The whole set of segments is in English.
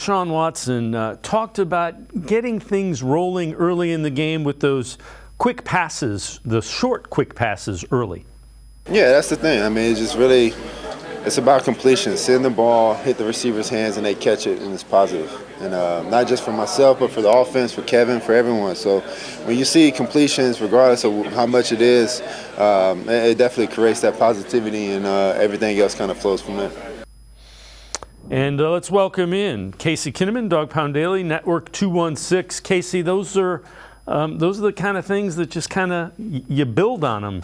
Deshaun Watson talked about getting things rolling early in the game with those quick passes, the short quick passes early. Yeah, that's the thing. I mean, it's just really, it's about completion. Send the ball, hit the receiver's hands, and they catch it, and it's positive. And not just for myself, but for the offense, for Kevin, for everyone. So when you see completions, regardless of how much it is, it definitely creates that positivity, and everything else kind of flows from there. And let's welcome in Casey Kinnamon, Dog Pound Daily, Network 216. Casey, those are the kind of things that just kind of you build on them.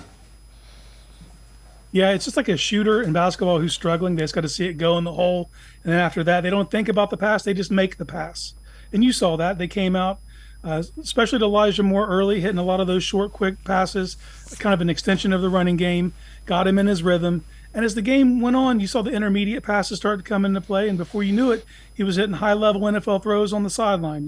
Yeah, it's just like a shooter in basketball who's struggling. They just got to see it go in the hole. And then after that, they don't think about the pass. They just make the pass. And you saw that. They came out, especially to Elijah Moore early, hitting a lot of those short, quick passes, kind of an extension of the running game, got him in his rhythm. And as the game went on, you saw the intermediate passes start to come into play. And before you knew it, he was hitting high-level NFL throws on the sideline,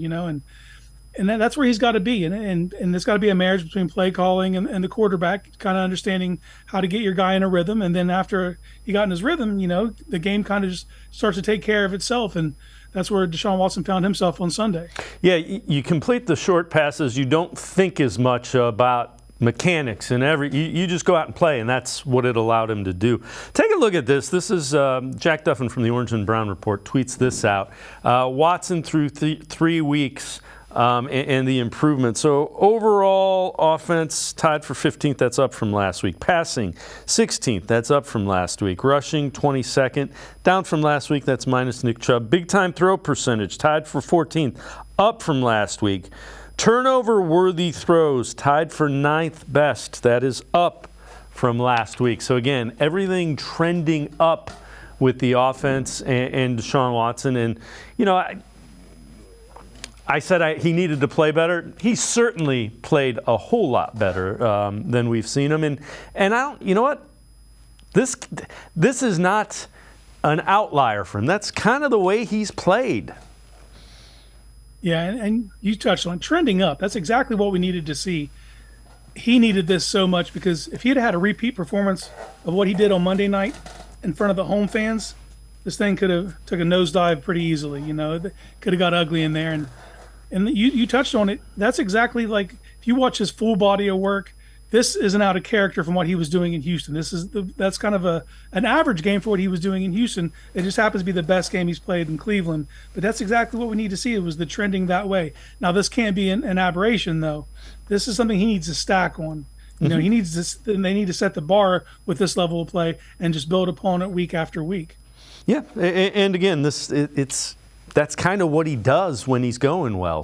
and that's where he's got to be. And there's got to be a marriage between play calling and the quarterback, kind of understanding how to get your guy in a rhythm. And then after he got in his rhythm, the game kind of just starts to take care of itself. And that's where Deshaun Watson found himself on Sunday. Yeah, you complete the short passes. You don't think as much about mechanics and you just go out and play, and that's what it allowed him to do. Take a look at this. This is Jack Duffin from the Orange and Brown Report tweets this out. Watson through 3 weeks and the improvement. So overall offense tied for 15th, that's up from last week. Passing 16th, that's up from last week. Rushing 22nd, down from last week, that's minus Nick Chubb. Big time throw percentage tied for 14th, up from last week. Turnover-worthy throws tied for 9th best. That is up from last week. So again, everything trending up with the offense and Deshaun Watson. And I said he needed to play better. He certainly played a whole lot better than we've seen him. And you know what? This is not an outlier for him. That's kind of the way he's played. Yeah, and you touched on trending up. That's exactly what we needed to see. He needed this so much because if he had a repeat performance of what he did on Monday night in front of the home fans, this thing could have took a nosedive pretty easily. It could have got ugly in there. And you touched on it. That's exactly like if you watch his full body of work, this isn't out of character from what he was doing in Houston. That's kind of an average game for what he was doing in Houston. It just happens to be the best game he's played in Cleveland. But that's exactly what we need to see. It was the trending that way. Now this can't be an aberration though. This is something he needs to stack on. He needs this. They need to set the bar with this level of play and just build upon it week after week. Yeah, and again, that's kind of what he does when he's going well.